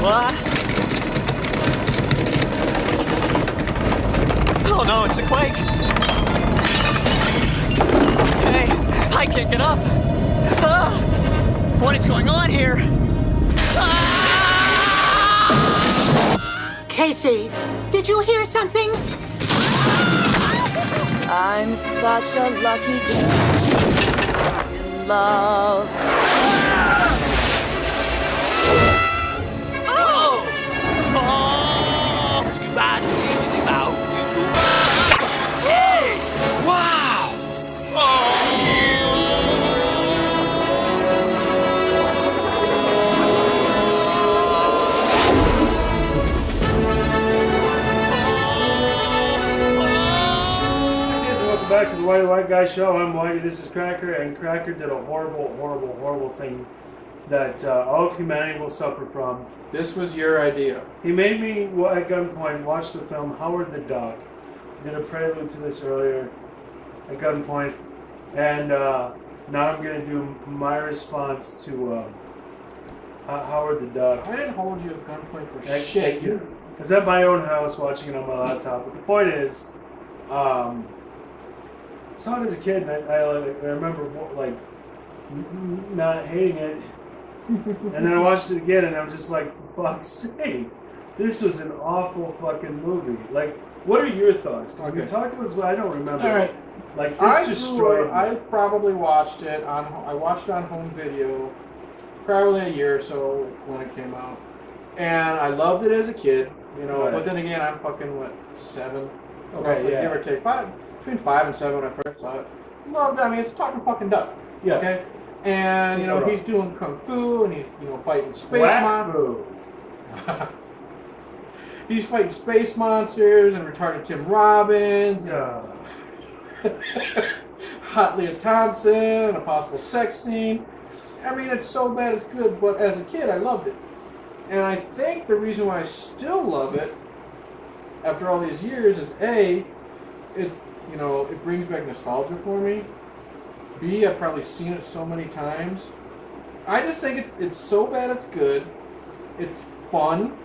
What? Oh no, it's a quake! Hey, I can't get up! Ah, what is going on here? Ah! Casey, did you hear something? I'm such a lucky girl in love. Oh! Hey! Wow! Welcome back to the Whitey White Guy Show. I'm Whitey, this is Cracker, and Cracker did a horrible thing that all of humanity will suffer from. This was your idea. He made me, at gunpoint, watch the film Howard the Duck. I did a prelude to this earlier at gunpoint, and now I'm going to do my response to Howard the Duck. I didn't hold you at gunpoint for shit. I was at my own house watching it on my laptop, but the point is, I saw it as a kid, and I remember like not hating it, and then I watched it again, and I'm just like, for fuck's sake, this was an awful fucking movie. Like, what are your thoughts? Because we talked about this, but I don't remember. All right. Like, this destroyed me. I probably watched it on. I watched it on home video, probably a year or so when it came out, and I loved it as a kid. You know, Right. But then again, I'm fucking what, 7? Okay, roughly, yeah. give or take. Between 5 and 7 when I first saw it. Loved it. I mean, it's talking fucking duck. Yeah. Okay. And you know, Hold on. he's doing kung fu, and he's fighting space Whack monsters. fu. He's fighting space monsters and retarded Tim Robbins. Yeah. Hot Leah Thompson, and a possible sex scene. I mean, it's so bad it's good, but as a kid, I loved it. And I think the reason why I still love it, after all these years, is A, it brings back nostalgia for me. B, I've probably seen it so many times. I just think it's so bad it's good. It's fun.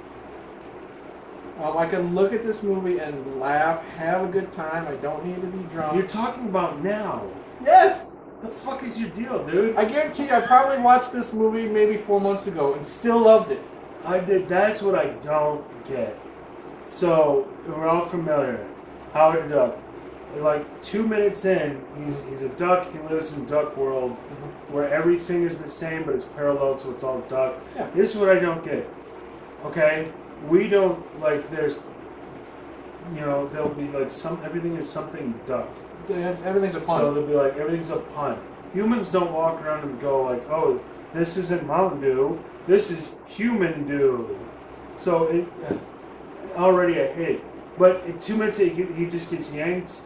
I can look at this movie and laugh, have a good time. I don't need to be drunk. You're talking about now. Yes! The fuck is your deal, dude? I guarantee you, I probably watched this movie maybe 4 months ago and still loved it. I did. That's what I don't get. So we're all familiar. Howard the Duck. Like 2 minutes in, he's a duck. He lives in Duck World, where everything is the same, but it's parallel, so it's all duck. Yeah. Here's what I don't get. Okay, we don't like. There's, there'll be like everything is something duck. Everything's a pun. So they'll be like, everything's a pun. Humans don't walk around and go like, oh, this isn't Mountain Dew. This is human dew. So already I hate it. But in 2 minutes, he just gets yanked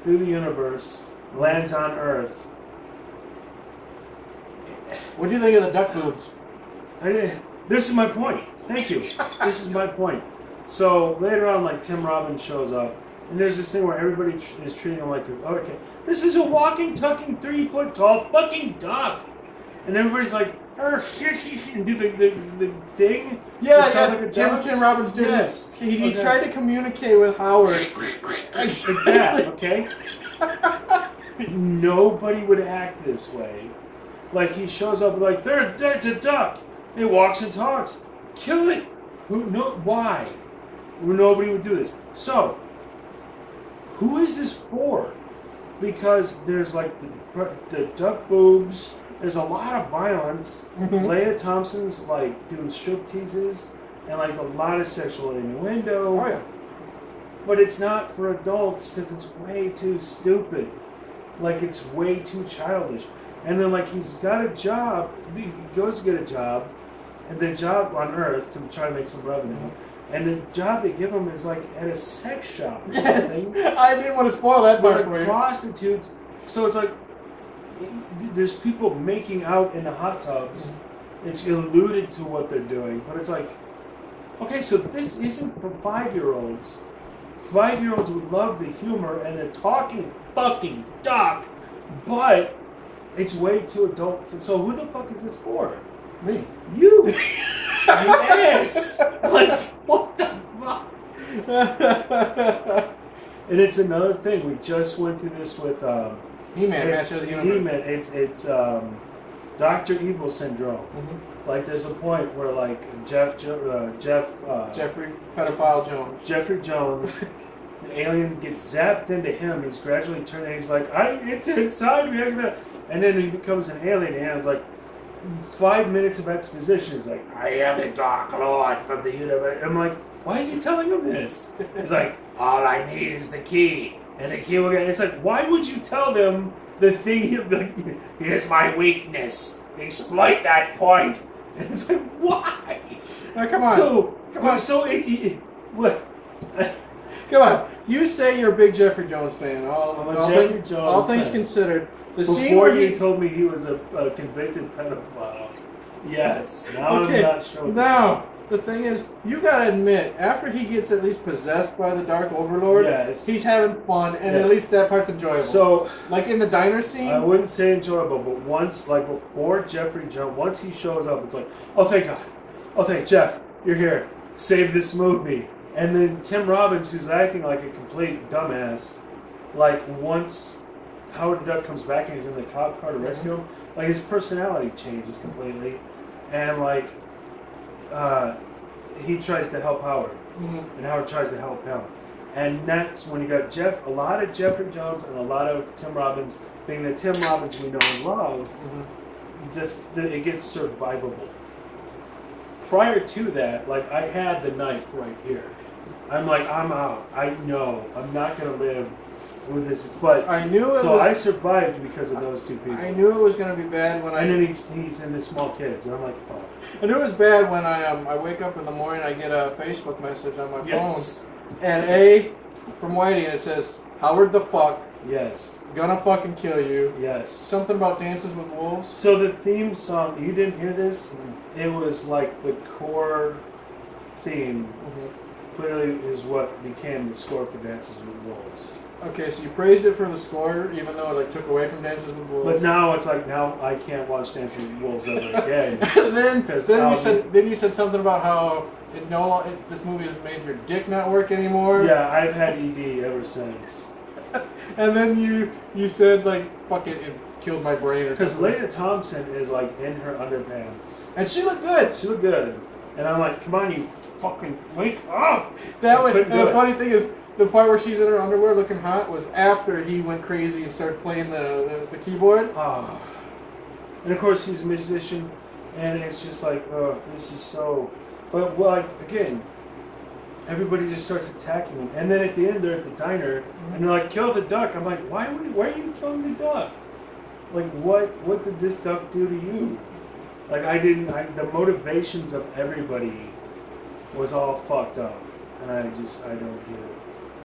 through the universe, lands on Earth. What do you think of the duck boobs? This is my point. Thank you. This is my point. So later on, like, Tim Robbins shows up, and there's this thing where everybody is treating him like, okay, this is a walking, talking, 3-foot-tall fucking duck. And everybody's like, oh shit, and do the thing. Yeah, like Tim Robbins did yes. it. He tried to communicate with Howard. Like that, okay? Nobody would act this way. Like, he shows up like, that's a duck. He walks and talks. Kill it. Why? Nobody would do this. So, who is this for? Because there's like the duck boobs. There's a lot of violence. Leah Thompson's like doing strip teases and like a lot of sexual innuendo. Oh yeah. But it's not for adults because it's way too stupid. Like, it's way too childish. And then like he's got a job. He goes to get a job, and the job on Earth to try to make some revenue. And the job they give him is like at a sex shop or something. I didn't want to spoil that part for you. Prostitutes. So it's like there's people making out in the hot tubs. It's alluded to what they're doing, but it's like, okay, so this isn't for 5-year-olds. 5-year-olds would love the humor and the talking fucking duck, but it's way too adult. So who the fuck is this for? Me. You. Yes. Like, what the fuck? And it's another thing. We just went through this with He-Man, Master of the Universe. He-Man. It's Dr. Evil syndrome. Mm-hmm. Like, there's a point where like Jeffrey Pedophile Jones. Jeffrey Jones, the alien gets zapped into him. He's gradually turning. He's like, it's inside me. And then he becomes an alien, and it's like 5 minutes of exposition. He's like, I am the Dark Lord from the universe. I'm like, why is he telling him this? He's like, all I need is the key, and the key will get. It's like, why would you tell them the thing? Here's my weakness. Exploit that point. And it's like, why? Now, come on. Come on. So what? Come on. You say you're a big Jeffrey Jones fan. All things fan. considered. Before you told me he was a convicted pedophile. Yes. Now okay. I'm not sure. Now, the thing is, you gotta admit, after he gets at least possessed by the Dark Overlord, yes, he's having fun, and at least that part's enjoyable. So, like in the diner scene? I wouldn't say enjoyable, but once, like before Jeffrey Jones, once he shows up, it's like, oh, thank God. Oh, thank Jeff, you're here. Save this movie. And then Tim Robbins, who's acting like a complete dumbass, like once Howard the Duck comes back and he's in the cop car to rescue him, like his personality changes completely, and like he tries to help Howard, and Howard tries to help him, and that's when you got a lot of Jeffrey Jones and a lot of Tim Robbins. Being the Tim Robbins we know and love, it gets survivable. Prior to that, like I had the knife right here. I'm like, I'm out. I know I'm not gonna live with this, but I knew it. So I survived because of those two people. I knew it was going to be bad when and then he's in the small kids, and I'm like, fuck. I knew it was bad when I wake up in the morning, I get a Facebook message on my phone, and from Whitey, and it says, Howard the fuck. Yes. Gonna fucking kill you. Yes. Something about Dances with Wolves. So the theme song, you didn't hear this? It was like the core theme. Clearly is what became the score for Dances with Wolves. Okay, so you praised it for the score, even though it like took away from Dances with Wolves. But now it's like, now I can't watch Dances with Wolves ever again. then you said something about how this movie has made your dick not work anymore. Yeah, I've had ED ever since. And then you said like, fuck it killed my brain. Because Lena Thompson is like in her underpants. And she looked good. She looked good. And I'm like, come on, you fucking wake up. And the funny thing is, the part where she's in her underwear looking hot was after he went crazy and started playing the keyboard. Oh. And of course he's a musician, and it's just like, oh, this is so... But like, again, everybody just starts attacking him. And then at the end they're at the diner, and they're like, kill the duck. I'm like, why are you killing the duck? Like, what did this duck do to you? Like, the motivations of everybody was all fucked up. And I don't get it.